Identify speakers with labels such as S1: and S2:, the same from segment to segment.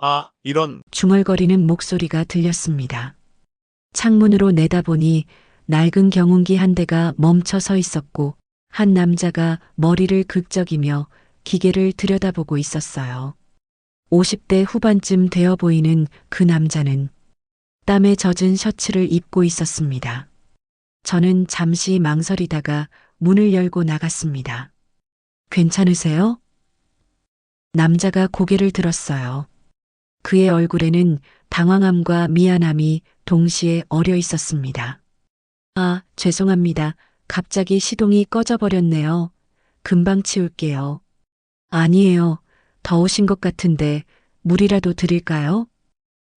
S1: 아, 이런.
S2: 중얼거리는 목소리가 들렸습니다. 창문으로 내다보니 낡은 경운기 한 대가 멈춰 서 있었고 한 남자가 머리를 극적이며 기계를 들여다보고 있었어요. 50대 후반쯤 되어 보이는 그 남자는 땀에 젖은 셔츠를 입고 있었습니다. 저는 잠시 망설이다가 문을 열고 나갔습니다. 괜찮으세요? 남자가 고개를 들었어요. 그의 얼굴에는 당황함과 미안함이 동시에 어려 있었습니다. 아, 죄송합니다. 갑자기 시동이 꺼져버렸네요. 금방 치울게요. 아니에요. 더우신 것 같은데 물이라도 드릴까요?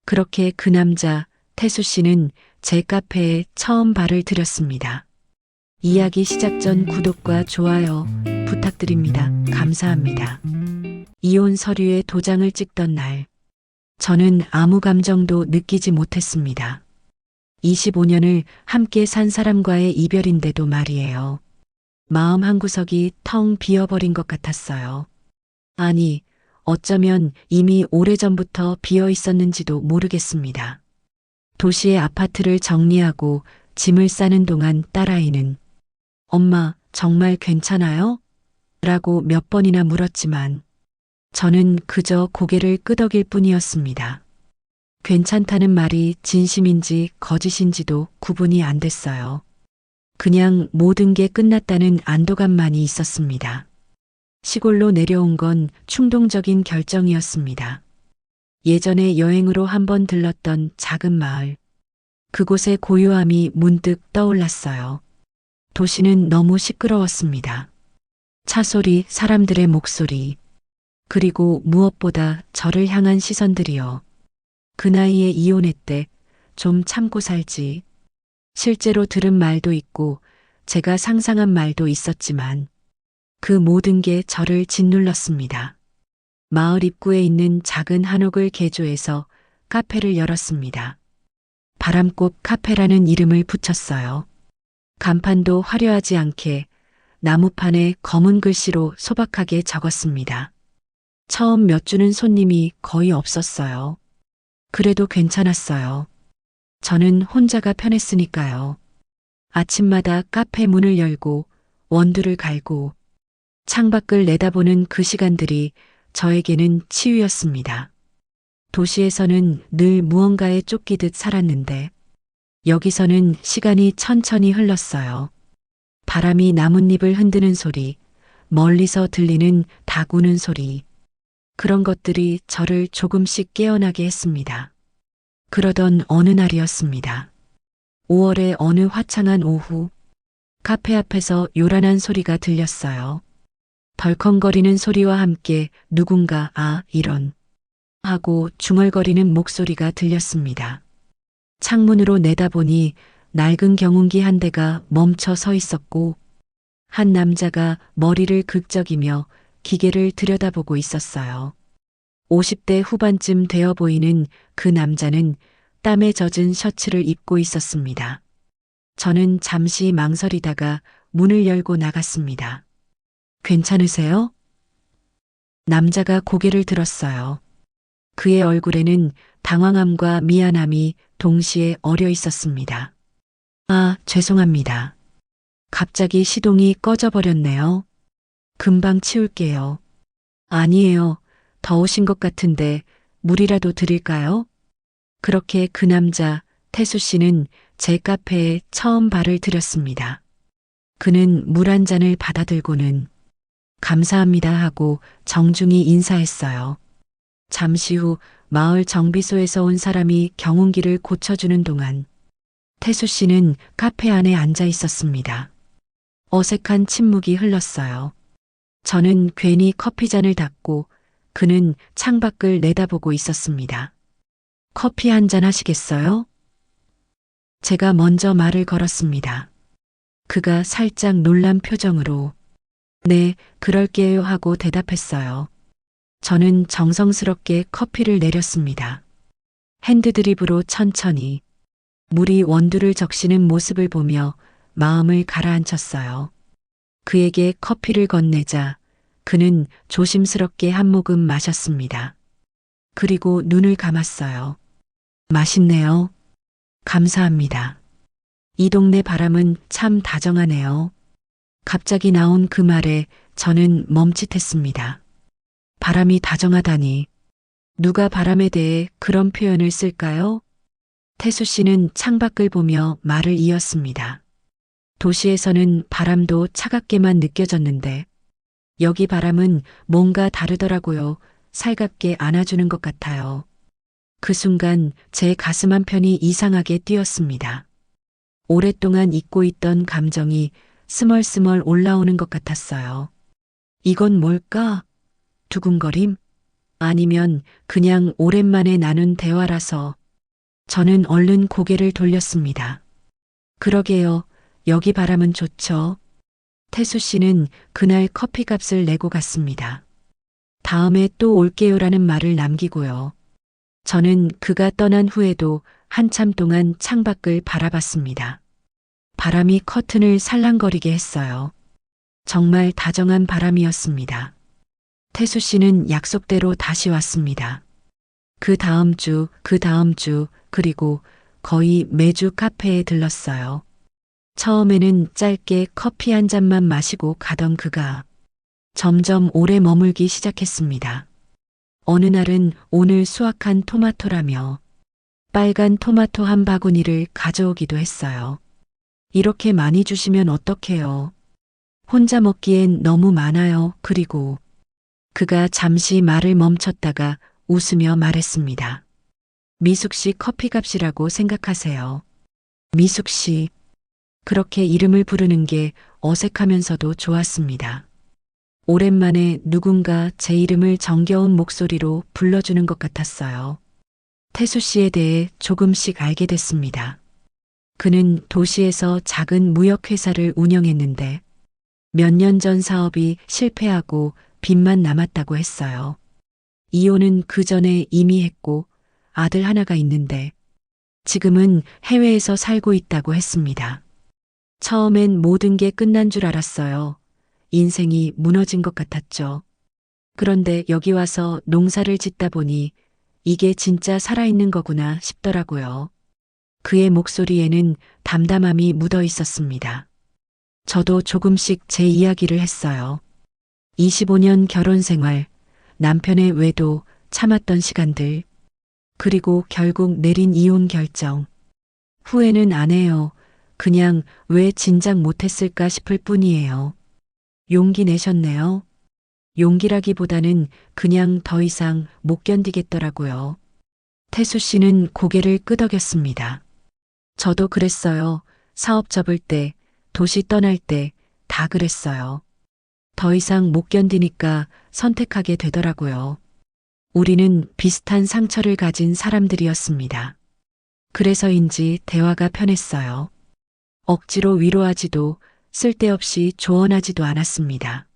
S2: 그렇게 그 남자, 태수 씨는 제 카페에 처음 발을 들였습니다. 이야기 시작 전 구독과 좋아요 부탁드립니다. 감사합니다. 이혼 서류에 도장을 찍던 날, 저는 아무 감정도 느끼지 못했습니다. 25년을 함께 산 사람과의 이별인데도 말이에요. 마음 한구석이 텅 비어버린 것 같았어요. 아니, 어쩌면 이미 오래전부터 비어 있었는지도 모르겠습니다. 도시의 아파트를 정리하고 짐을 싸는 동안 딸아이는 엄마, 정말 괜찮아요? 라고 몇 번이나 물었지만 저는 그저 고개를 끄덕일 뿐이었습니다. 괜찮다는 말이 진심인지 거짓인지도 구분이 안 됐어요. 그냥 모든 게 끝났다는 안도감만이 있었습니다. 시골로 내려온 건 충동적인 결정이었습니다. 예전에 여행으로 한번 들렀던 작은 마을. 그곳의 고요함이 문득 떠올랐어요. 도시는 너무 시끄러웠습니다. 차 소리, 사람들의 목소리, 그리고 무엇보다 저를 향한 시선들이요. 그 나이에 이혼했대. 좀 참고 살지. 실제로 들은 말도 있고 제가 상상한 말도 있었지만 그 모든 게 저를 짓눌렀습니다. 마을 입구에 있는 작은 한옥을 개조해서 카페를 열었습니다. 바람꽃 카페라는 이름을 붙였어요. 간판도 화려하지 않게 나무판에 검은 글씨로 소박하게 적었습니다. 처음 몇 주는 손님이 거의 없었어요. 그래도 괜찮았어요. 저는 혼자가 편했으니까요. 아침마다 카페 문을 열고 원두를 갈고 창밖을 내다보는 그 시간들이 저에게는 치유였습니다. 도시에서는 늘 무언가에 쫓기듯 살았는데 여기서는 시간이 천천히 흘렀어요. 바람이 나뭇잎을 흔드는 소리, 멀리서 들리는 닭 우는 소리, 그런 것들이 저를 조금씩 깨어나게 했습니다. 그러던 어느 날이었습니다. 5월의 어느 화창한 오후, 카페 앞에서 요란한 소리가 들렸어요. 덜컹거리는 소리와 함께 누군가 이런 하고 중얼거리는 목소리가 들렸습니다. 창문으로 내다보니 낡은 경운기 한 대가 멈춰 서 있었고 한 남자가 머리를 극적이며 기계를 들여다보고 있었어요. 50대 후반쯤 되어 보이는 그 남자는 땀에 젖은 셔츠를 입고 있었습니다. 저는 잠시 망설이다가 문을 열고 나갔습니다. 괜찮으세요? 남자가 고개를 들었어요. 그의 얼굴에는 당황함과 미안함이 동시에 어려 있었습니다. 아, 죄송합니다. 갑자기 시동이 꺼져버렸네요. 금방 치울게요. 아니에요. 더우신 것 같은데 물이라도 드릴까요? 그렇게 그 남자, 태수 씨는 제 카페에 처음 발을 들였습니다. 그는 물 한 잔을 받아들고는 감사합니다 하고 정중히 인사했어요. 잠시 후 마을 정비소에서 온 사람이 경운기를 고쳐주는 동안 태수 씨는 카페 안에 앉아 있었습니다. 어색한 침묵이 흘렀어요. 저는 괜히 커피잔을 닫고 그는 창밖을 내다보고 있었습니다. 커피 한 잔 하시겠어요? 제가 먼저 말을 걸었습니다. 그가 살짝 놀란 표정으로 네, 그럴게요 하고 대답했어요. 저는 정성스럽게 커피를 내렸습니다. 핸드드립으로 천천히 물이 원두를 적시는 모습을 보며 마음을 가라앉혔어요. 그에게 커피를 건네자 그는 조심스럽게 한 모금 마셨습니다. 그리고 눈을 감았어요. 맛있네요. 감사합니다. 이 동네 바람은 참 다정하네요. 갑자기 나온 그 말에 저는 멈칫했습니다. 바람이 다정하다니. 누가 바람에 대해 그런 표현을 쓸까요? 태수 씨는 창밖을 보며 말을 이었습니다. 도시에서는 바람도 차갑게만 느껴졌는데 여기 바람은 뭔가 다르더라고요. 살갑게 안아주는 것 같아요. 그 순간 제 가슴 한편이 이상하게 뛰었습니다. 오랫동안 잊고 있던 감정이 스멀스멀 올라오는 것 같았어요. 이건 뭘까? 두근거림? 아니면 그냥 오랜만에 나눈 대화라서. 저는 얼른 고개를 돌렸습니다. 그러게요. 여기 바람은 좋죠. 태수 씨는 그날 커피값을 내고 갔습니다. 다음에 또 올게요라는 말을 남기고요. 저는 그가 떠난 후에도 한참 동안 창밖을 바라봤습니다. 바람이 커튼을 살랑거리게 했어요. 정말 다정한 바람이었습니다. 태수 씨는 약속대로 다시 왔습니다. 그 다음 주, 그리고 거의 매주 카페에 들렀어요. 처음에는 짧게 커피 한 잔만 마시고 가던 그가 점점 오래 머물기 시작했습니다. 어느 날은 오늘 수확한 토마토라며 빨간 토마토 한 바구니를 가져오기도 했어요. 이렇게 많이 주시면 어떡해요? 혼자 먹기엔 너무 많아요. 그리고 그가 잠시 말을 멈췄다가 웃으며 말했습니다. 미숙 씨 커피값이라고 생각하세요. 미숙 씨. 그렇게 이름을 부르는 게 어색하면서도 좋았습니다. 오랜만에 누군가 제 이름을 정겨운 목소리로 불러주는 것 같았어요. 태수 씨에 대해 조금씩 알게 됐습니다. 그는 도시에서 작은 무역회사를 운영했는데 몇 년 전 사업이 실패하고 빚만 남았다고 했어요. 이혼은 그 전에 이미 했고 아들 하나가 있는데 지금은 해외에서 살고 있다고 했습니다. 처음엔 모든 게 끝난 줄 알았어요. 인생이 무너진 것 같았죠. 그런데 여기 와서 농사를 짓다 보니 이게 진짜 살아있는 거구나 싶더라고요. 그의 목소리에는 담담함이 묻어 있었습니다. 저도 조금씩 제 이야기를 했어요. 25년 결혼 생활, 남편의 외도, 참았던 시간들, 그리고 결국 내린 이혼 결정. 후회는 안 해요. 그냥 왜 진작 못했을까 싶을 뿐이에요. 용기 내셨네요. 용기라기보다는 그냥 더 이상 못 견디겠더라고요. 태수 씨는 고개를 끄덕였습니다. 저도 그랬어요. 사업 접을 때, 도시 떠날 때, 다 그랬어요. 더 이상 못 견디니까 선택하게 되더라고요. 우리는 비슷한 상처를 가진 사람들이었습니다. 그래서인지 대화가 편했어요. 억지로 위로하지도 쓸데없이 조언하지도 않았습니다.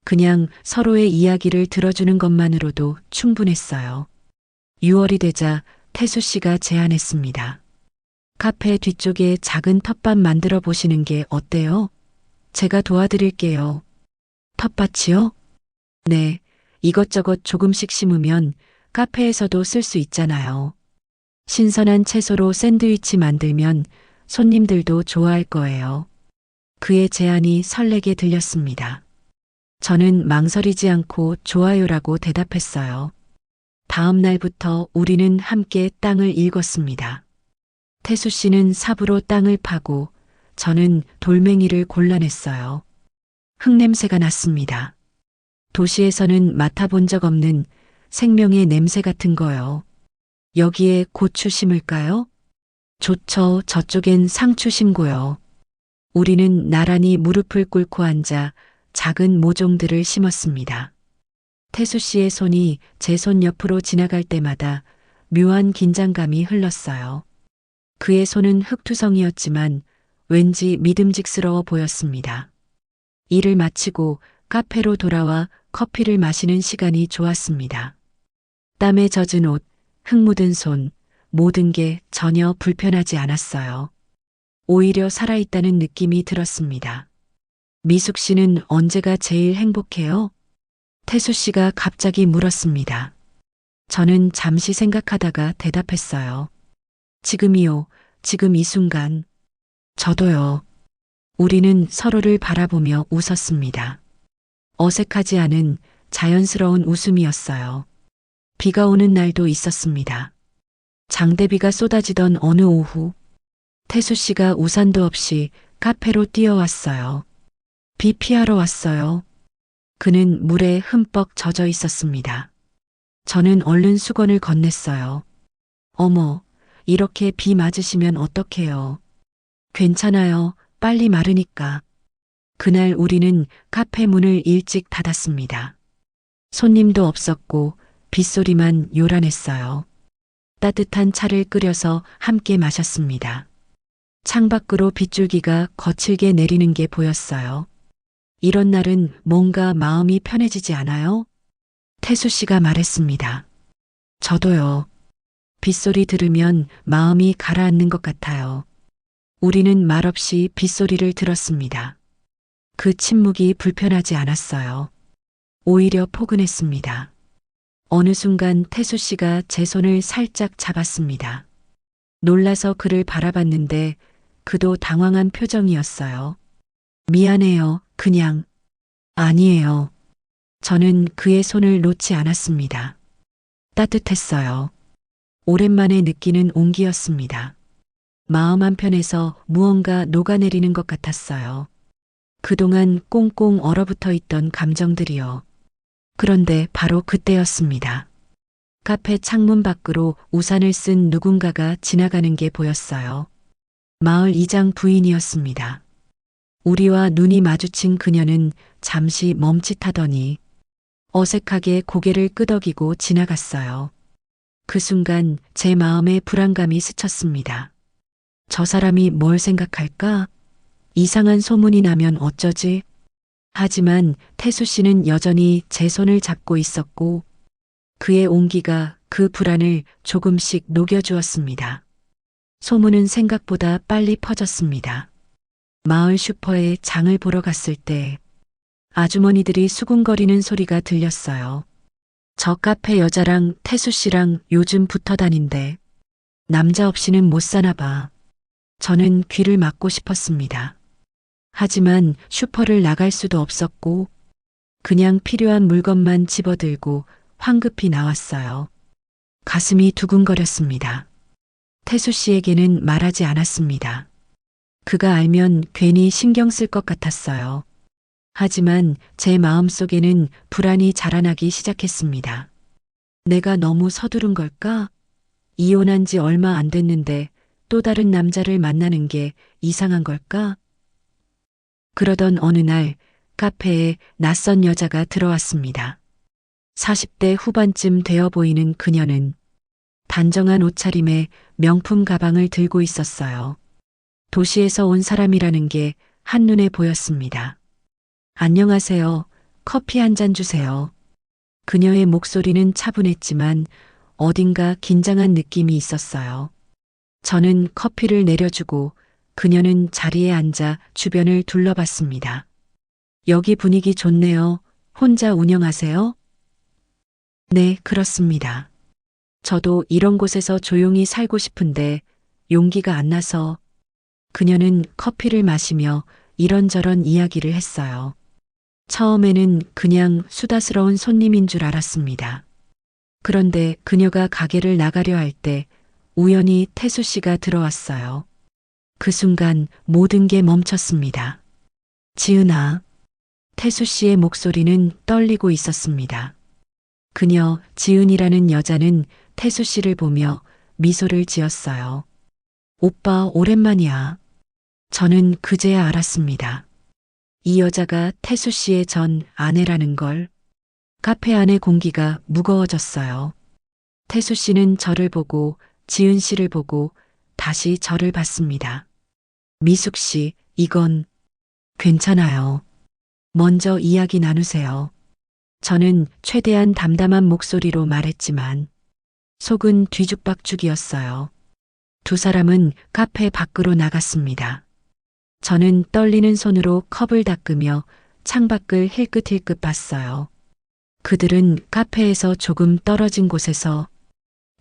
S2: 그냥 서로의 이야기를 들어주는 것만으로도 충분했어요. 6월이 되자 태수 씨가 제안했습니다. 카페 뒤쪽에 작은 텃밭 만들어 보시는 게 어때요? 제가 도와드릴게요. 텃밭이요? 네, 이것저것 조금씩 심으면 카페에서도 쓸 수 있잖아요. 신선한 채소로 샌드위치 만들면 손님들도 좋아할 거예요. 그의 제안이 설레게 들렸습니다. 저는 망설이지 않고 좋아요라고 대답했어요. 다음 날부터 우리는 함께 땅을 일궜습니다. 태수 씨는 삽으로 땅을 파고 저는 돌멩이를 골라냈어요. 흙냄새가 났습니다. 도시에서는 맡아본 적 없는 생명의 냄새 같은 거요. 여기에 고추 심을까요? 좋죠. 저쪽엔 상추 심고요. 우리는 나란히 무릎을 꿇고 앉아 작은 모종들을 심었습니다. 태수 씨의 손이 제 손 옆으로 지나갈 때마다 묘한 긴장감이 흘렀어요. 그의 손은 흙투성이었지만 왠지 믿음직스러워 보였습니다. 일을 마치고 카페로 돌아와 커피를 마시는 시간이 좋았습니다. 땀에 젖은 옷, 흙 묻은 손, 모든 게 전혀 불편하지 않았어요. 오히려 살아있다는 느낌이 들었습니다. 미숙 씨는 언제가 제일 행복해요? 태수 씨가 갑자기 물었습니다. 저는 잠시 생각하다가 대답했어요. 지금이요. 지금 이 순간. 저도요. 우리는 서로를 바라보며 웃었습니다. 어색하지 않은 자연스러운 웃음이었어요. 비가 오는 날도 있었습니다. 장대비가 쏟아지던 어느 오후, 태수 씨가 우산도 없이 카페로 뛰어왔어요. 비 피하러 왔어요. 그는 물에 흠뻑 젖어 있었습니다. 저는 얼른 수건을 건넸어요. 어머, 이렇게 비 맞으시면 어떡해요. 괜찮아요. 빨리 마르니까. 그날 우리는 카페 문을 일찍 닫았습니다. 손님도 없었고 빗소리만 요란했어요. 따뜻한 차를 끓여서 함께 마셨습니다. 창밖으로 빗줄기가 거칠게 내리는 게 보였어요. 이런 날은 뭔가 마음이 편해지지 않아요? 태수 씨가 말했습니다. 저도요. 빗소리 들으면 마음이 가라앉는 것 같아요. 우리는 말없이 빗소리를 들었습니다. 그 침묵이 불편하지 않았어요. 오히려 포근했습니다. 어느 순간 태수 씨가 제 손을 살짝 잡았습니다. 놀라서 그를 바라봤는데 그도 당황한 표정이었어요. 미안해요. 그냥. 아니에요. 저는 그의 손을 놓지 않았습니다. 따뜻했어요. 오랜만에 느끼는 온기였습니다. 마음 한편에서 무언가 녹아내리는 것 같았어요. 그동안 꽁꽁 얼어붙어 있던 감정들이요. 그런데 바로 그때였습니다. 카페 창문 밖으로 우산을 쓴 누군가가 지나가는 게 보였어요. 마을 이장 부인이었습니다. 우리와 눈이 마주친 그녀는 잠시 멈칫하더니 어색하게 고개를 끄덕이고 지나갔어요. 그 순간 제 마음에 불안감이 스쳤습니다. 저 사람이 뭘 생각할까? 이상한 소문이 나면 어쩌지? 하지만 태수 씨는 여전히 제 손을 잡고 있었고 그의 온기가 그 불안을 조금씩 녹여주었습니다. 소문은 생각보다 빨리 퍼졌습니다. 마을 슈퍼에 장을 보러 갔을 때 아주머니들이 수군거리는 소리가 들렸어요. 저 카페 여자랑 태수 씨랑 요즘 붙어 다닌대. 남자 없이는 못 사나 봐. 저는 귀를 막고 싶었습니다. 하지만 슈퍼를 나갈 수도 없었고 그냥 필요한 물건만 집어들고 황급히 나왔어요. 가슴이 두근거렸습니다. 태수 씨에게는 말하지 않았습니다. 그가 알면 괜히 신경 쓸 것 같았어요. 하지만 제 마음속에는 불안이 자라나기 시작했습니다. 내가 너무 서두른 걸까? 이혼한 지 얼마 안 됐는데 또 다른 남자를 만나는 게 이상한 걸까? 그러던 어느 날 카페에 낯선 여자가 들어왔습니다. 40대 후반쯤 되어 보이는 그녀는 단정한 옷차림에 명품 가방을 들고 있었어요. 도시에서 온 사람이라는 게 한눈에 보였습니다. 안녕하세요. 커피 한 잔 주세요. 그녀의 목소리는 차분했지만 어딘가 긴장한 느낌이 있었어요. 저는 커피를 내려주고 그녀는 자리에 앉아 주변을 둘러봤습니다. 여기 분위기 좋네요. 혼자 운영하세요? 네, 그렇습니다. 저도 이런 곳에서 조용히 살고 싶은데 용기가 안 나서. 그녀는 커피를 마시며 이런저런 이야기를 했어요. 처음에는 그냥 수다스러운 손님인 줄 알았습니다. 그런데 그녀가 가게를 나가려 할 때 우연히 태수 씨가 들어왔어요. 그 순간 모든 게 멈췄습니다. 지은아. 태수 씨의 목소리는 떨리고 있었습니다. 그녀 지은이라는 여자는 태수 씨를 보며 미소를 지었어요. 오빠 오랜만이야. 저는 그제야 알았습니다. 이 여자가 태수 씨의 전 아내라는 걸. 카페 안의 공기가 무거워졌어요. 태수 씨는 저를 보고 지은 씨를 보고 다시 저를 봤습니다. 미숙 씨, 이건 괜찮아요. 먼저 이야기 나누세요. 저는 최대한 담담한 목소리로 말했지만 속은 뒤죽박죽이었어요. 두 사람은 카페 밖으로 나갔습니다. 저는 떨리는 손으로 컵을 닦으며 창밖을 힐끗힐끗 봤어요. 그들은 카페에서 조금 떨어진 곳에서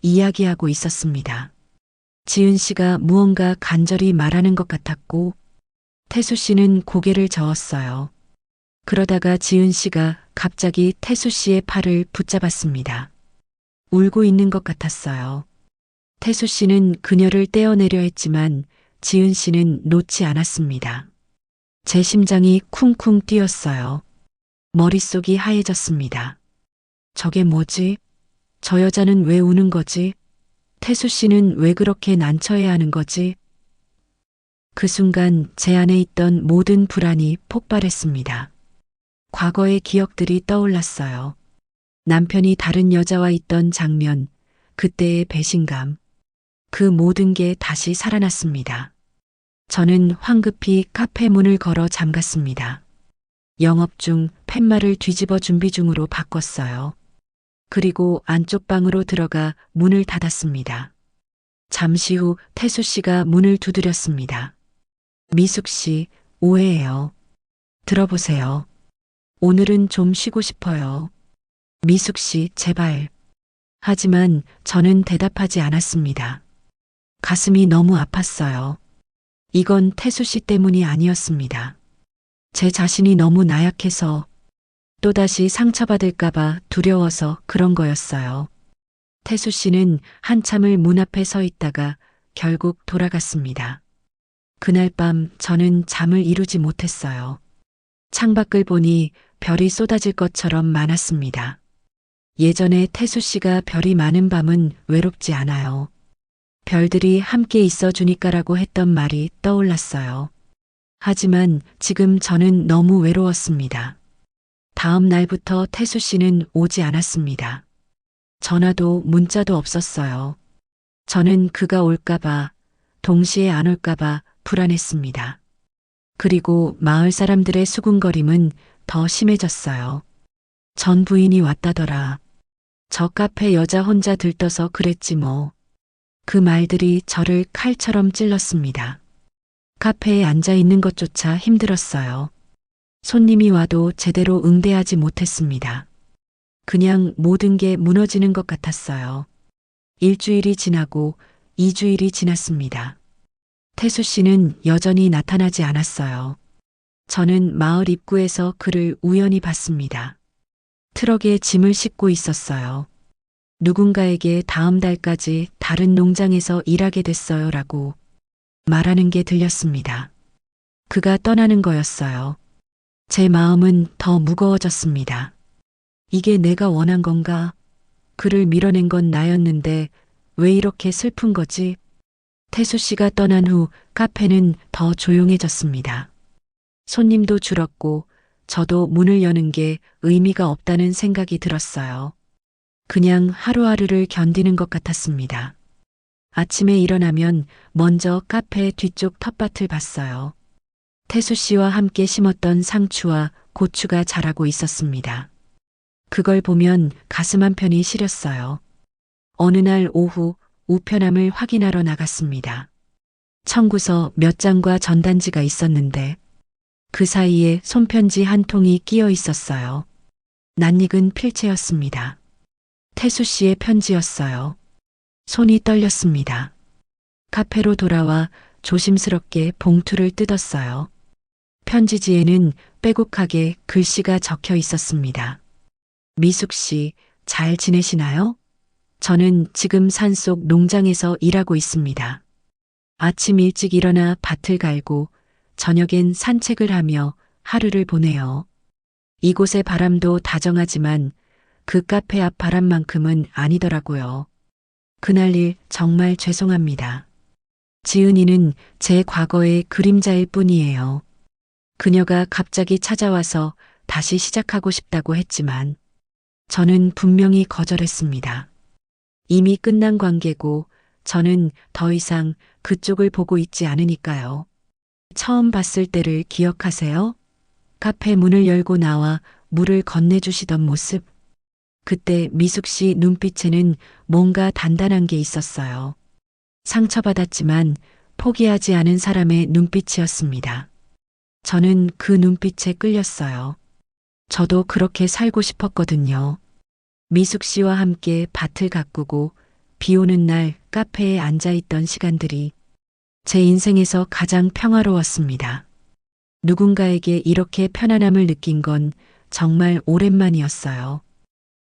S2: 이야기하고 있었습니다. 지은 씨가 무언가 간절히 말하는 것 같았고 태수 씨는 고개를 저었어요. 그러다가 지은 씨가 갑자기 태수 씨의 팔을 붙잡았습니다. 울고 있는 것 같았어요. 태수 씨는 그녀를 떼어내려 했지만 지은 씨는 놓지 않았습니다. 제 심장이 쿵쿵 뛰었어요. 머릿속이 하얘졌습니다. 저게 뭐지? 저 여자는 왜 우는 거지? 태수 씨는 왜 그렇게 난처해 하는 거지? 그 순간 제 안에 있던 모든 불안이 폭발했습니다. 과거의 기억들이 떠올랐어요. 남편이 다른 여자와 있던 장면, 그때의 배신감, 그 모든 게 다시 살아났습니다. 저는 황급히 카페 문을 걸어 잠갔습니다. 영업 중 팻말을 뒤집어 준비 중으로 바꿨어요. 그리고 안쪽 방으로 들어가 문을 닫았습니다. 잠시 후 태수 씨가 문을 두드렸습니다. 미숙 씨, 오해해요. 들어보세요. 오늘은 좀 쉬고 싶어요. 미숙 씨, 제발. 하지만 저는 대답하지 않았습니다. 가슴이 너무 아팠어요. 이건 태수 씨 때문이 아니었습니다. 제 자신이 너무 나약해서 또다시 상처받을까봐 두려워서 그런 거였어요. 태수 씨는 한참을 문 앞에 서 있다가 결국 돌아갔습니다. 그날 밤 저는 잠을 이루지 못했어요. 창밖을 보니 별이 쏟아질 것처럼 많았습니다. 예전에 태수 씨가 별이 많은 밤은 외롭지 않아요. 별들이 함께 있어 주니까라고 했던 말이 떠올랐어요. 하지만 지금 저는 너무 외로웠습니다. 다음 날부터 태수 씨는 오지 않았습니다. 전화도 문자도 없었어요. 저는 그가 올까봐, 동시에 안 올까봐 불안했습니다. 그리고 마을 사람들의 수군거림은 더 심해졌어요. 전 부인이 왔다더라. 저 카페 여자 혼자 들떠서 그랬지 뭐. 그 말들이 저를 칼처럼 찔렀습니다. 카페에 앉아 있는 것조차 힘들었어요. 손님이 와도 제대로 응대하지 못했습니다. 그냥 모든 게 무너지는 것 같았어요. 일주일이 지나고 2주일이 지났습니다. 태수 씨는 여전히 나타나지 않았어요. 저는 마을 입구에서 그를 우연히 봤습니다. 트럭에 짐을 싣고 있었어요. 누군가에게 다음 달까지 다른 농장에서 일하게 됐어요 라고 말하는 게 들렸습니다. 그가 떠나는 거였어요. 제 마음은 더 무거워졌습니다. 이게 내가 원한 건가? 그를 밀어낸 건 나였는데 왜 이렇게 슬픈 거지? 태수 씨가 떠난 후 카페는 더 조용해졌습니다. 손님도 줄었고 저도 문을 여는 게 의미가 없다는 생각이 들었어요. 그냥 하루하루를 견디는 것 같았습니다. 아침에 일어나면 먼저 카페 뒤쪽 텃밭을 봤어요. 태수 씨와 함께 심었던 상추와 고추가 자라고 있었습니다. 그걸 보면 가슴 한편이 시렸어요. 어느 날 오후 우편함을 확인하러 나갔습니다. 청구서 몇 장과 전단지가 있었는데 그 사이에 손편지 한 통이 끼어 있었어요. 낯익은 필체였습니다. 태수 씨의 편지였어요. 손이 떨렸습니다. 카페로 돌아와 조심스럽게 봉투를 뜯었어요. 편지지에는 빼곡하게 글씨가 적혀 있었습니다. 미숙 씨, 잘 지내시나요? 저는 지금 산속 농장에서 일하고 있습니다. 아침 일찍 일어나 밭을 갈고 저녁엔 산책을 하며 하루를 보내요. 이곳의 바람도 다정하지만 그 카페 앞 바람만큼은 아니더라고요. 그날 일 정말 죄송합니다. 지은이는 제 과거의 그림자일 뿐이에요. 그녀가 갑자기 찾아와서 다시 시작하고 싶다고 했지만 저는 분명히 거절했습니다. 이미 끝난 관계고 저는 더 이상 그쪽을 보고 있지 않으니까요. 처음 봤을 때를 기억하세요? 카페 문을 열고 나와 물을 건네주시던 모습. 그때 미숙 씨 눈빛에는 뭔가 단단한 게 있었어요. 상처받았지만 포기하지 않은 사람의 눈빛이었습니다. 저는 그 눈빛에 끌렸어요. 저도 그렇게 살고 싶었거든요. 미숙 씨와 함께 밭을 가꾸고 비 오는 날 카페에 앉아 있던 시간들이 제 인생에서 가장 평화로웠습니다. 누군가에게 이렇게 편안함을 느낀 건 정말 오랜만이었어요.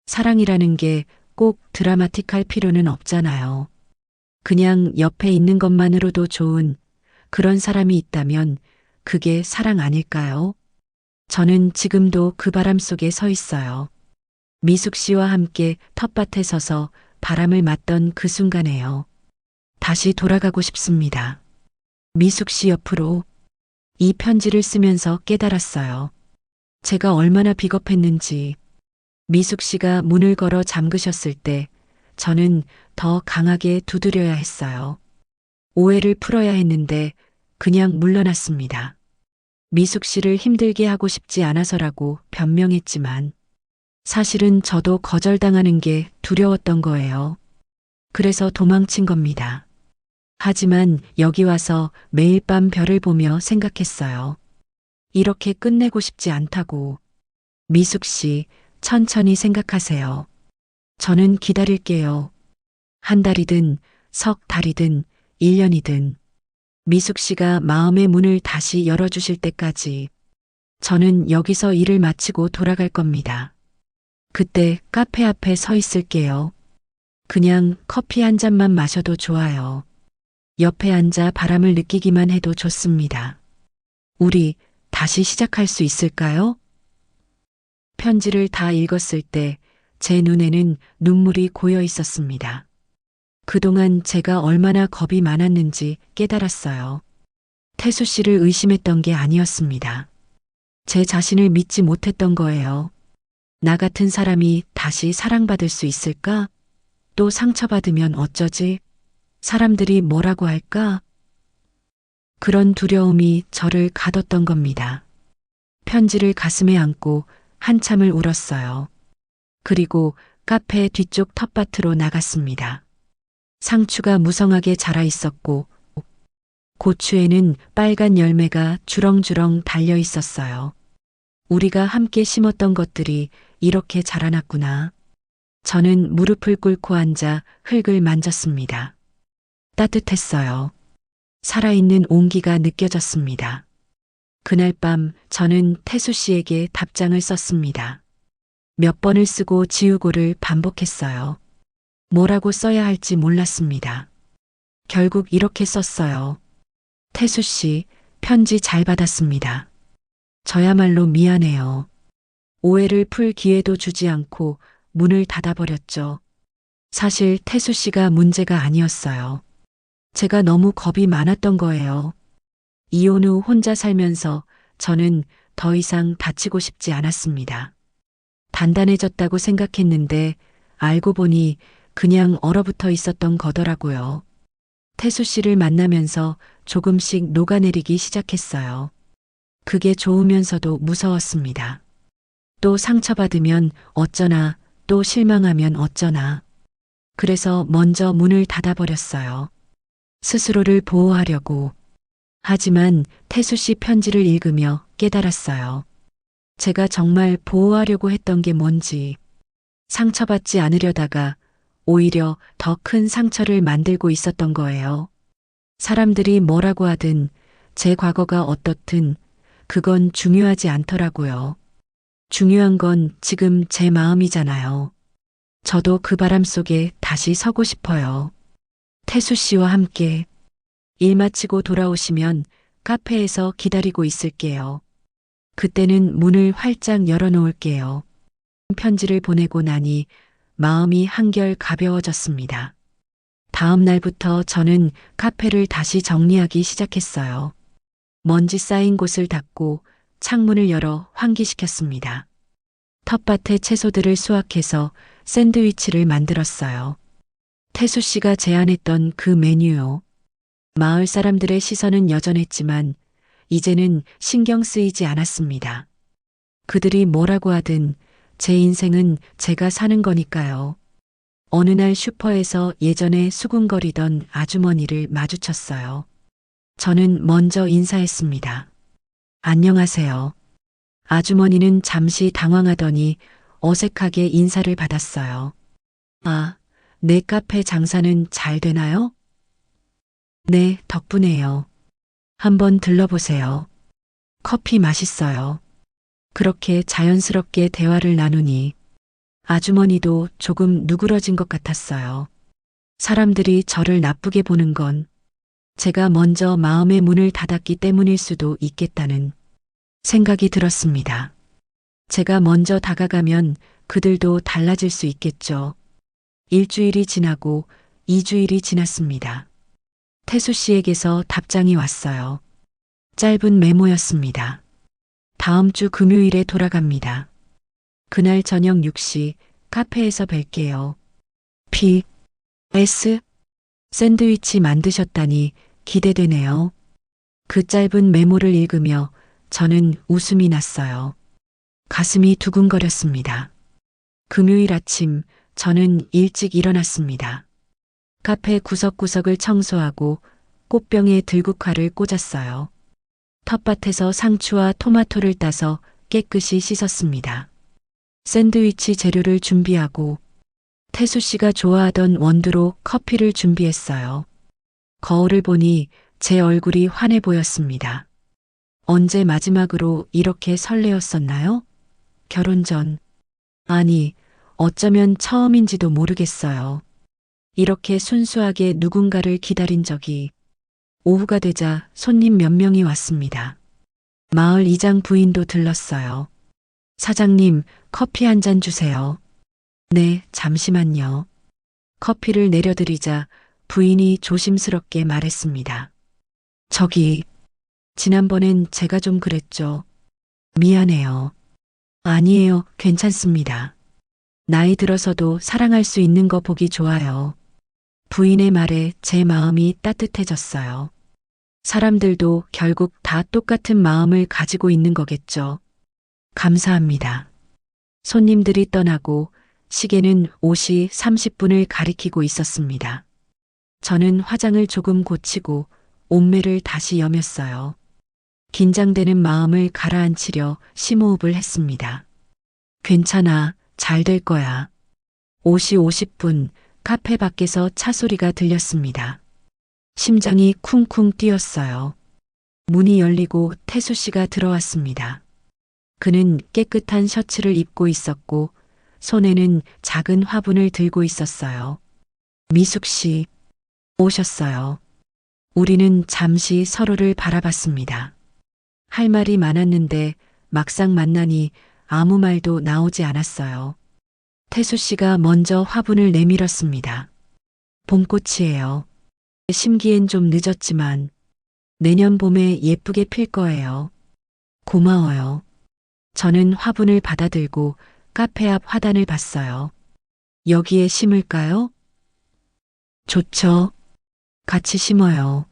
S2: 사랑이라는 게 꼭 드라마틱할 필요는 없잖아요. 그냥 옆에 있는 것만으로도 좋은 그런 사람이 있다면 그게 사랑 아닐까요? 저는 지금도 그 바람 속에 서 있어요. 미숙 씨와 함께 텃밭에 서서 바람을 맞던 그 순간에요. 다시 돌아가고 싶습니다. 미숙 씨 옆으로 이 편지를 쓰면서 깨달았어요. 제가 얼마나 비겁했는지. 미숙 씨가 문을 걸어 잠그셨을 때 저는 더 강하게 두드려야 했어요. 오해를 풀어야 했는데 그냥 물러났습니다. 미숙 씨를 힘들게 하고 싶지 않아서라고 변명했지만 사실은 저도 거절당하는 게 두려웠던 거예요. 그래서 도망친 겁니다. 하지만 여기 와서 매일 밤 별을 보며 생각했어요. 이렇게 끝내고 싶지 않다고. 미숙 씨, 천천히 생각하세요. 저는 기다릴게요. 한 달이든 석 달이든 1년이든 미숙 씨가 마음의 문을 다시 열어주실 때까지 저는 여기서 일을 마치고 돌아갈 겁니다. 그때 카페 앞에 서 있을게요. 그냥 커피 한 잔만 마셔도 좋아요. 옆에 앉아 바람을 느끼기만 해도 좋습니다. 우리 다시 시작할 수 있을까요? 편지를 다 읽었을 때 제 눈에는 눈물이 고여 있었습니다. 그동안 제가 얼마나 겁이 많았는지 깨달았어요. 태수 씨를 의심했던 게 아니었습니다. 제 자신을 믿지 못했던 거예요. 나 같은 사람이 다시 사랑받을 수 있을까? 또 상처받으면 어쩌지? 사람들이 뭐라고 할까? 그런 두려움이 저를 가뒀던 겁니다. 편지를 가슴에 안고 한참을 울었어요. 그리고 카페 뒤쪽 텃밭으로 나갔습니다. 상추가 무성하게 자라 있었고 고추에는 빨간 열매가 주렁주렁 달려 있었어요. 우리가 함께 심었던 것들이 이렇게 자라났구나. 저는 무릎을 꿇고 앉아 흙을 만졌습니다. 따뜻했어요. 살아있는 온기가 느껴졌습니다. 그날 밤 저는 태수 씨에게 답장을 썼습니다. 몇 번을 쓰고 지우고를 반복했어요. 뭐라고 써야 할지 몰랐습니다. 결국 이렇게 썼어요. 태수 씨, 편지 잘 받았습니다. 저야말로 미안해요. 오해를 풀 기회도 주지 않고 문을 닫아버렸죠. 사실 태수 씨가 문제가 아니었어요. 제가 너무 겁이 많았던 거예요. 이혼 후 혼자 살면서 저는 더 이상 다치고 싶지 않았습니다. 단단해졌다고 생각했는데 알고 보니 그냥 얼어붙어 있었던 거더라고요. 태수 씨를 만나면서 조금씩 녹아내리기 시작했어요. 그게 좋으면서도 무서웠습니다. 또 상처받으면 어쩌나, 또 실망하면 어쩌나. 그래서 먼저 문을 닫아버렸어요. 스스로를 보호하려고. 하지만 태수 씨 편지를 읽으며 깨달았어요. 제가 정말 보호하려고 했던 게 뭔지. 상처받지 않으려다가 오히려 더 큰 상처를 만들고 있었던 거예요. 사람들이 뭐라고 하든 제 과거가 어떻든 그건 중요하지 않더라고요. 중요한 건 지금 제 마음이잖아요. 저도 그 바람 속에 다시 서고 싶어요. 태수 씨와 함께. 일 마치고 돌아오시면 카페에서 기다리고 있을게요. 그때는 문을 활짝 열어놓을게요. 편지를 보내고 나니 마음이 한결 가벼워졌습니다. 다음 날부터 저는 카페를 다시 정리하기 시작했어요. 먼지 쌓인 곳을 닦고 창문을 열어 환기시켰습니다. 텃밭에 채소들을 수확해서 샌드위치를 만들었어요. 태수 씨가 제안했던 그 메뉴요. 마을 사람들의 시선은 여전했지만 이제는 신경 쓰이지 않았습니다. 그들이 뭐라고 하든 제 인생은 제가 사는 거니까요. 어느 날 슈퍼에서 예전에 수군거리던 아주머니를 마주쳤어요. 저는 먼저 인사했습니다. 안녕하세요. 아주머니는 잠시 당황하더니 어색하게 인사를 받았어요. 아, 내 카페 장사는 잘 되나요? 네, 덕분에요. 한번 들러보세요. 커피 맛있어요. 그렇게 자연스럽게 대화를 나누니 아주머니도 조금 누그러진 것 같았어요. 사람들이 저를 나쁘게 보는 건 제가 먼저 마음의 문을 닫았기 때문일 수도 있겠다는 생각이 들었습니다. 제가 먼저 다가가면 그들도 달라질 수 있겠죠. 일주일이 지나고 2주일이 지났습니다. 태수 씨에게서 답장이 왔어요. 짧은 메모였습니다. 다음 주 금요일에 돌아갑니다. 그날 저녁 6시 카페에서 뵐게요. P.S. 샌드위치 만드셨다니 기대되네요. 그 짧은 메모를 읽으며 저는 웃음이 났어요. 가슴이 두근거렸습니다. 금요일 아침 저는 일찍 일어났습니다. 카페 구석구석을 청소하고 꽃병에 들국화를 꽂았어요. 텃밭에서 상추와 토마토를 따서 깨끗이 씻었습니다. 샌드위치 재료를 준비하고 태수 씨가 좋아하던 원두로 커피를 준비했어요. 거울을 보니 제 얼굴이 환해 보였습니다. 언제 마지막으로 이렇게 설레었었나요? 결혼 전. 아니, 어쩌면 처음인지도 모르겠어요. 이렇게 순수하게 누군가를 기다린 적이. 오후가 되자 손님 몇 명이 왔습니다. 마을 이장 부인도 들렀어요. 사장님, 커피 한 잔 주세요. 네, 잠시만요. 커피를 내려드리자 부인이 조심스럽게 말했습니다. 저기, 지난번엔 제가 좀 그랬죠. 미안해요. 아니에요, 괜찮습니다. 나이 들어서도 사랑할 수 있는 거 보기 좋아요. 부인의 말에 제 마음이 따뜻해졌어요. 사람들도 결국 다 똑같은 마음을 가지고 있는 거겠죠. 감사합니다. 손님들이 떠나고 시계는 5시 30분을 가리키고 있었습니다. 저는 화장을 조금 고치고 옷매를 다시 여몄어요. 긴장되는 마음을 가라앉히려 심호흡을 했습니다. 괜찮아, 잘 될 거야. 5시 50분 카페 밖에서 차 소리가 들렸습니다. 심장이 쿵쿵 뛰었어요. 문이 열리고 태수 씨가 들어왔습니다. 그는 깨끗한 셔츠를 입고 있었고 손에는 작은 화분을 들고 있었어요. 미숙 씨, 오셨어요. 우리는 잠시 서로를 바라봤습니다. 할 말이 많았는데 막상 만나니 아무 말도 나오지 않았어요. 태수 씨가 먼저 화분을 내밀었습니다. 봄꽃이에요. 심기엔 좀 늦었지만 내년 봄에 예쁘게 필 거예요. 고마워요. 저는 화분을 받아들고 카페 앞 화단을 봤어요. 여기에 심을까요? 좋죠. 같이 심어요.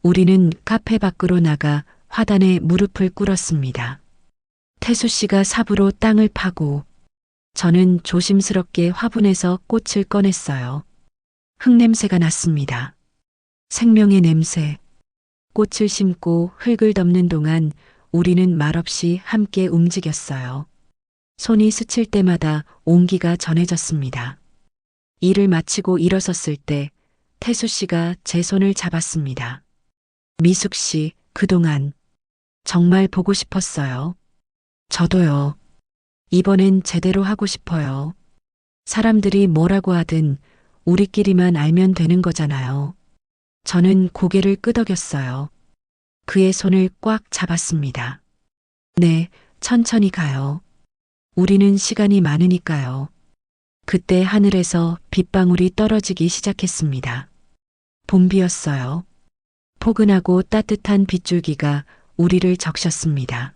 S2: 우리는 카페 밖으로 나가 화단에 무릎을 꿇었습니다. 태수 씨가 삽으로 땅을 파고 저는 조심스럽게 화분에서 꽃을 꺼냈어요. 흙냄새가 났습니다. 생명의 냄새. 꽃을 심고 흙을 덮는 동안 우리는 말없이 함께 움직였어요. 손이 스칠 때마다 온기가 전해졌습니다. 일을 마치고 일어섰을 때 태수 씨가 제 손을 잡았습니다. 미숙 씨, 그동안 정말 보고 싶었어요. 저도요. 이번엔 제대로 하고 싶어요. 사람들이 뭐라고 하든 우리끼리만 알면 되는 거잖아요. 저는 고개를 끄덕였어요. 그의 손을 꽉 잡았습니다. 네, 천천히 가요. 우리는 시간이 많으니까요. 그때 하늘에서 빗방울이 떨어지기 시작했습니다. 봄비였어요. 포근하고 따뜻한 빗줄기가 우리를 적셨습니다.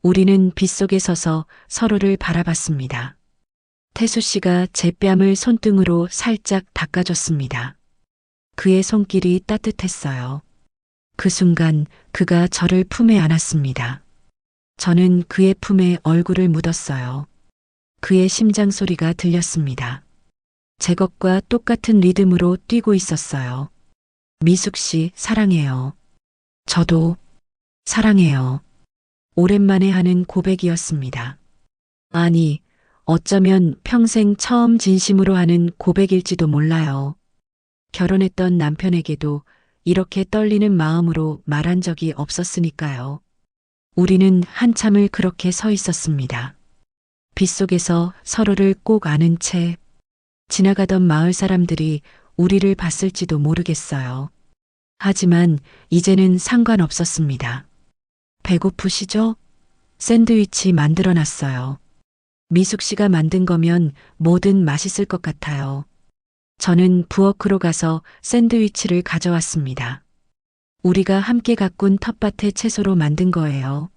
S2: 우리는 빗속에 서서 서로를 바라봤습니다. 태수 씨가 제 뺨을 손등으로 살짝 닦아줬습니다. 그의 손길이 따뜻했어요. 그 순간 그가 저를 품에 안았습니다. 저는 그의 품에 얼굴을 묻었어요. 그의 심장 소리가 들렸습니다. 제 것과 똑같은 리듬으로 뛰고 있었어요. 미숙 씨, 사랑해요. 저도 사랑해요. 오랜만에 하는 고백이었습니다. 아니, 어쩌면 평생 처음 진심으로 하는 고백일지도 몰라요. 결혼했던 남편에게도 이렇게 떨리는 마음으로 말한 적이 없었으니까요. 우리는 한참을 그렇게 서 있었습니다. 빗속에서 서로를 꼭 아는 채 지나가던 마을 사람들이 우리를 봤을지도 모르겠어요. 하지만 이제는 상관없었습니다. 배고프시죠? 샌드위치 만들어 놨어요. 미숙 씨가 만든 거면 뭐든 맛있을 것 같아요. 저는 부엌으로 가서 샌드위치를 가져왔습니다. 우리가 함께 가꾼 텃밭의 채소로 만든 거예요.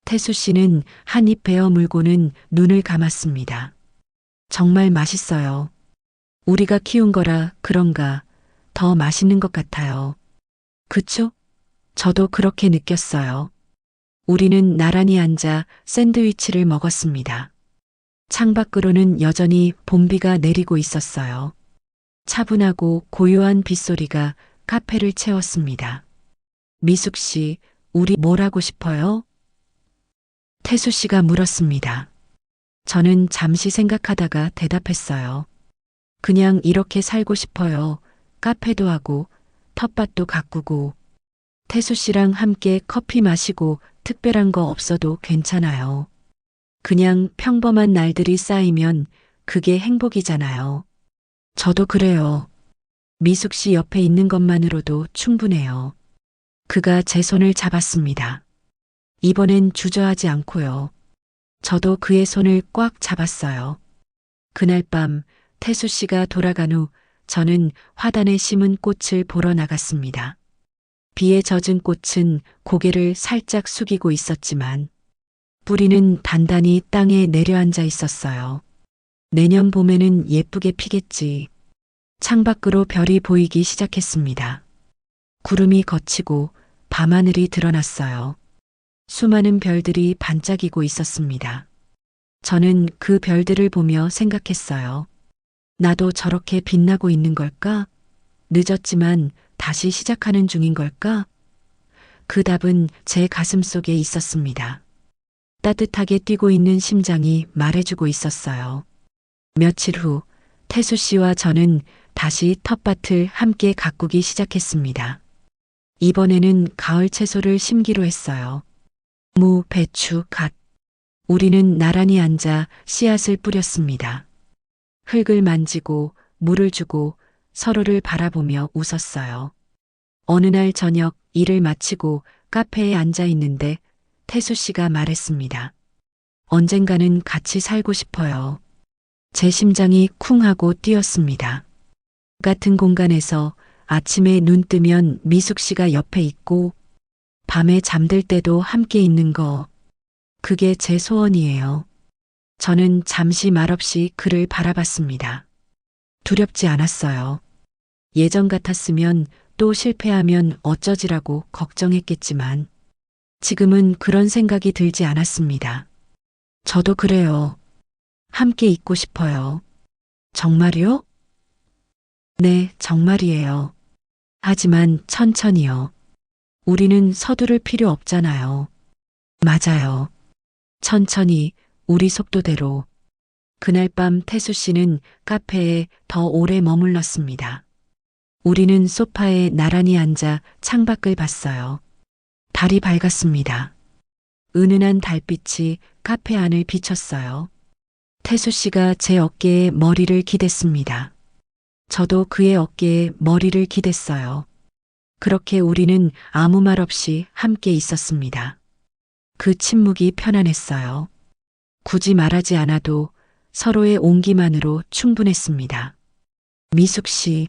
S2: 태수 씨는 한 입 베어 물고는 눈을 감았습니다. 정말 맛있어요. 우리가 키운 거라 그런가 더 맛있는 것 같아요. 그쵸? 저도 그렇게 느꼈어요. 우리는 나란히 앉아 샌드위치를 먹었습니다. 창밖으로는 여전히 봄비가 내리고 있었어요. 차분하고 고요한 빗소리가 카페를 채웠습니다. 미숙 씨, 우리 뭘 하고 싶어요? 태수 씨가 물었습니다. 저는 잠시 생각하다가 대답했어요. 그냥 이렇게 살고 싶어요. 카페도 하고, 텃밭도 가꾸고, 태수 씨랑 함께 커피 마시고 특별한 거 없어도 괜찮아요. 그냥 평범한 날들이 쌓이면 그게 행복이잖아요. 저도 그래요. 미숙 씨 옆에 있는 것만으로도 충분해요. 그가 제 손을 잡았습니다. 이번엔 주저하지 않고요. 저도 그의 손을 꽉 잡았어요. 그날 밤 태수 씨가 돌아간 후 저는 화단에 심은 꽃을 보러 나갔습니다. 비에 젖은 꽃은 고개를 살짝 숙이고 있었지만 뿌리는 단단히 땅에 내려앉아 있었어요. 내년 봄에는 예쁘게 피겠지. 창밖으로 별이 보이기 시작했습니다. 구름이 걷히고 밤하늘이 드러났어요. 수많은 별들이 반짝이고 있었습니다. 저는 그 별들을 보며 생각했어요. 나도 저렇게 빛나고 있는 걸까? 늦었지만 다시 시작하는 중인 걸까? 그 답은 제 가슴 속에 있었습니다. 따뜻하게 뛰고 있는 심장이 말해주고 있었어요. 며칠 후 태수 씨와 저는 다시 텃밭을 함께 가꾸기 시작했습니다. 이번에는 가을 채소를 심기로 했어요. 무, 배추, 갓. 우리는 나란히 앉아 씨앗을 뿌렸습니다. 흙을 만지고 물을 주고 서로를 바라보며 웃었어요. 어느 날 저녁 일을 마치고 카페에 앉아 있는데 태수 씨가 말했습니다. 언젠가는 같이 살고 싶어요. 제 심장이 쿵 하고 뛰었습니다. 같은 공간에서 아침에 눈 뜨면 미숙 씨가 옆에 있고 밤에 잠들 때도 함께 있는 거. 그게 제 소원이에요. 저는 잠시 말없이 그를 바라봤습니다. 두렵지 않았어요. 예전 같았으면 또 실패하면 어쩌지라고 걱정했겠지만 지금은 그런 생각이 들지 않았습니다. 저도 그래요. 함께 있고 싶어요. 정말요? 네, 정말이에요. 하지만 천천히요. 우리는 서두를 필요 없잖아요. 맞아요. 천천히 우리 속도대로. 그날 밤 태수 씨는 카페에 더 오래 머물렀습니다. 우리는 소파에 나란히 앉아 창밖을 봤어요. 달이 밝았습니다. 은은한 달빛이 카페 안을 비췄어요. 태수 씨가 제 어깨에 머리를 기댔습니다. 저도 그의 어깨에 머리를 기댔어요. 그렇게 우리는 아무 말 없이 함께 있었습니다. 그 침묵이 편안했어요. 굳이 말하지 않아도 서로의 온기만으로 충분했습니다. 미숙 씨,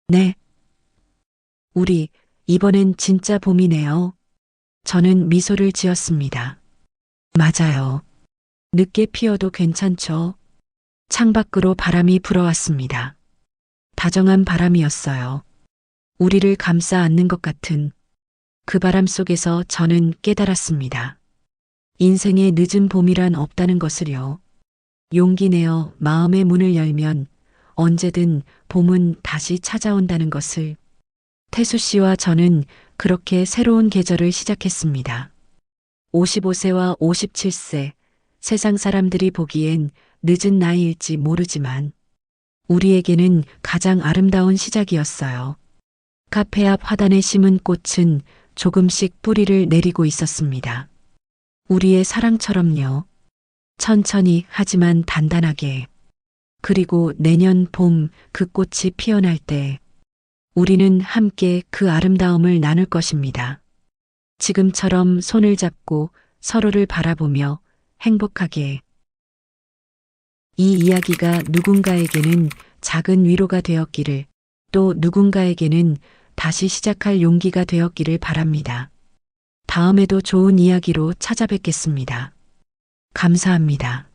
S2: 네. 우리 이번엔 진짜 봄이네요. 저는 미소를 지었습니다. 맞아요. 늦게 피어도 괜찮죠. 창밖으로 바람이 불어왔습니다. 다정한 바람이었어요. 우리를 감싸 안는 것 같은 그 바람 속에서 저는 깨달았습니다. 인생에 늦은 봄이란 없다는 것을요. 용기 내어 마음의 문을 열면 언제든 봄은 다시 찾아온다는 것을. 태수 씨와 저는 그렇게 새로운 계절을 시작했습니다. 55세와 57세, 세상 사람들이 보기엔 늦은 나이일지 모르지만 우리에게는 가장 아름다운 시작이었어요. 카페 앞 화단에 심은 꽃은 조금씩 뿌리를 내리고 있었습니다. 우리의 사랑처럼요. 천천히 하지만 단단하게. 그리고 내년 봄 그 꽃이 피어날 때 우리는 함께 그 아름다움을 나눌 것입니다. 지금처럼 손을 잡고 서로를 바라보며 행복하게. 이 이야기가 누군가에게는 작은 위로가 되었기를, 또 누군가에게는 다시 시작할 용기가 되었기를 바랍니다. 다음에도 좋은 이야기로 찾아뵙겠습니다. 감사합니다.